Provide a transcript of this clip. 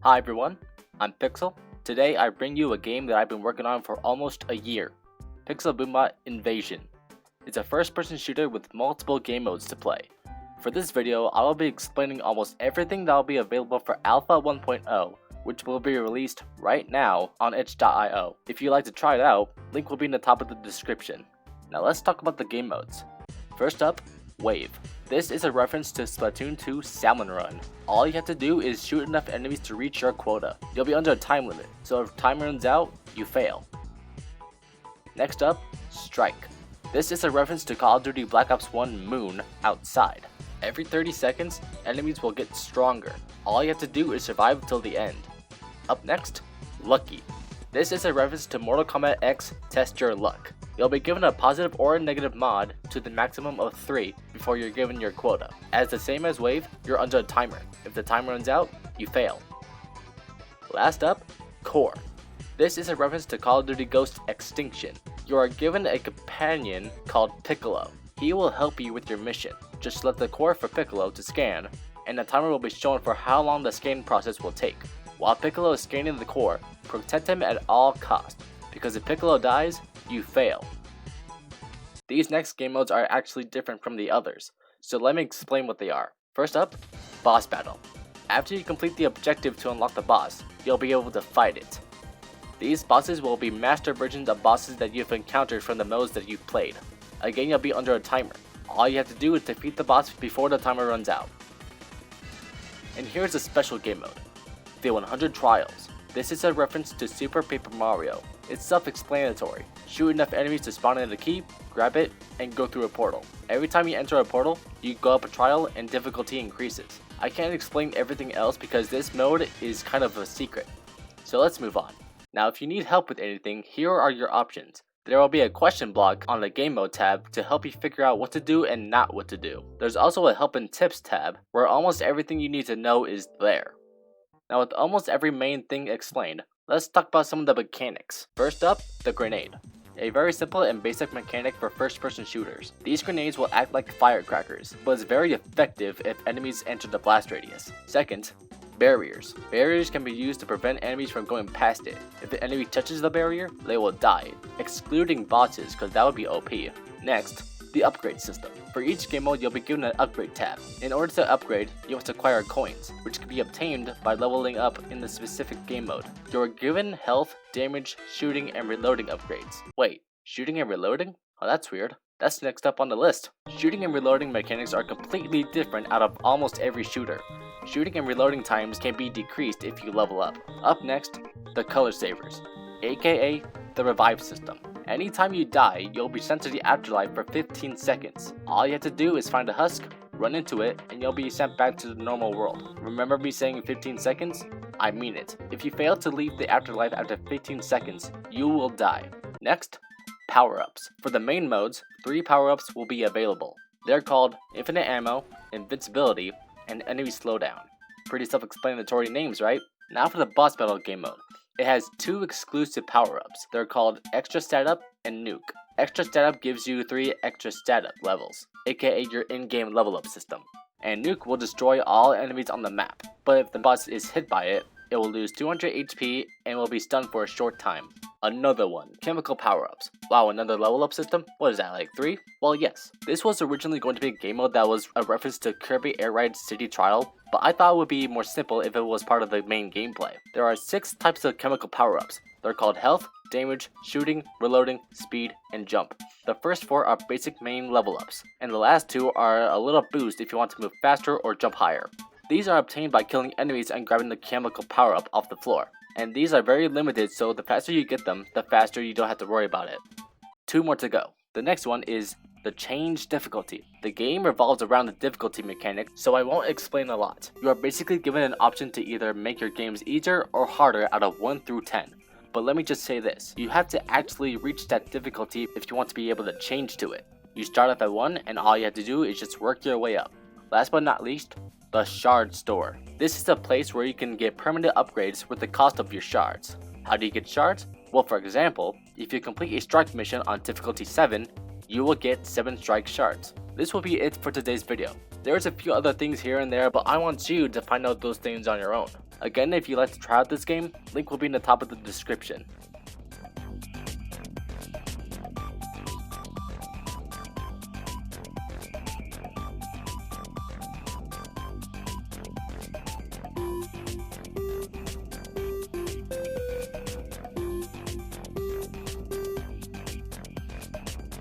Hi everyone, I'm Pixel. Today I bring you a game that I've been working on for almost a year. Pixel BoomBot Invasion. It's a first-person shooter with multiple game modes to play. For this video, I will be explaining almost everything that will be available for Alpha 1.0, which will be released right now on itch.io. If you'd like to try it out, link will be in the top of the description. Now let's talk about the game modes. First up, Wave. This is a reference to Splatoon 2 Salmon Run. All you have to do is shoot enough enemies to reach your quota. You'll be under a time limit, so if time runs out, you fail. Next up, Strike. This is a reference to Call of Duty Black Ops 1 Moon Outside. Every 30 seconds, enemies will get stronger. All you have to do is survive until the end. Up next, Lucky. This is a reference to Mortal Kombat X Test Your Luck. You'll be given a positive or a negative mod to the maximum of 3 before you're given your quota. As the same as Wave, you're under a timer. If the time runs out, you fail. Last up, Core. This is a reference to Call of Duty Ghost Extinction. You are given a companion called Piccolo. He will help you with your mission. Just select the core for Piccolo to scan, and the timer will be shown for how long the scanning process will take. While Piccolo is scanning the core, protect him at all costs, because if Piccolo dies, you fail. These next game modes are actually different from the others, so let me explain what they are. First up, Boss Battle. After you complete the objective to unlock the boss, you'll be able to fight it. These bosses will be master versions of bosses that you've encountered from the modes that you've played. Again, you'll be under a timer. All you have to do is defeat the boss before the timer runs out. And here's a special game mode, the 100 Trials. This is a reference to Super Paper Mario. It's self-explanatory. Shoot enough enemies to spawn in the key, grab it, and go through a portal. Every time you enter a portal, you go up a trial and difficulty increases. I can't explain everything else because this mode is kind of a secret. So let's move on. Now if you need help with anything, here are your options. There will be a question block on the game mode tab to help you figure out what to do and not what to do. There's also a help and tips tab where almost everything you need to know is there. Now with almost every main thing explained, let's talk about some of the mechanics. First up, the grenade. A very simple and basic mechanic for first-person shooters. These grenades will act like firecrackers, but it's very effective if enemies enter the blast radius. Second, barriers. Barriers can be used to prevent enemies from going past it. If the enemy touches the barrier, they will die, excluding bosses because that would be OP. Next, the upgrade system. For each game mode, you'll be given an upgrade tab. In order to upgrade, you must acquire coins, which can be obtained by leveling up in the specific game mode. You are given health, damage, shooting, and reloading upgrades. Wait, shooting and reloading? Oh, that's weird. That's next up on the list. Shooting and reloading mechanics are completely different out of almost every shooter. Shooting and reloading times can be decreased if you level up. Up next, the color savers, aka the revive system. Anytime you die, you'll be sent to the afterlife for 15 seconds. All you have to do is find a husk, run into it, and you'll be sent back to the normal world. Remember me saying 15 seconds? I mean it. If you fail to leave the afterlife after 15 seconds, you will die. Next, power-ups. For the main modes, 3 power-ups will be available. They're called Infinite Ammo, Invincibility, and Enemy Slowdown. Pretty self-explanatory names, right? Now for the boss battle game mode. It has 2 exclusive power-ups. They're called Extra Stat-Up and Nuke. Extra Stat-Up gives you 3 extra stat-up levels, aka your in-game level-up system. And Nuke will destroy all enemies on the map, but if the boss is hit by it, it will lose 200 HP and will be stunned for a short time. Another one, Chemical Power-Ups. Wow, another level-up system? What is that, like 3? Well, yes. This was originally going to be a game mode that was a reference to Kirby Air Ride City Trial, but I thought it would be more simple if it was part of the main gameplay. There are 6 types of chemical power-ups. They're called Health, Damage, Shooting, Reloading, Speed, and Jump. The first 4 are basic main level-ups, and the last 2 are a little boost if you want to move faster or jump higher. These are obtained by killing enemies and grabbing the chemical power-up off the floor. And these are very limited, so the faster you get them, the faster you don't have to worry about it. 2 more to go. The next one is the change difficulty. The game revolves around the difficulty mechanic, so I won't explain a lot. You are basically given an option to either make your games easier or harder out of 1 through 10. But let me just say this, you have to actually reach that difficulty if you want to be able to change to it. You start off at 1 and all you have to do is just work your way up. Last but not least, the Shard Store. This is a place where you can get permanent upgrades with the cost of your shards. How do you get shards? Well, for example, if you complete a strike mission on difficulty 7, you will get 7 strike shards. This will be it for today's video. There's a few other things here and there, but I want you to find out those things on your own. Again, if you'd like to try out this game, link will be in the top of the description.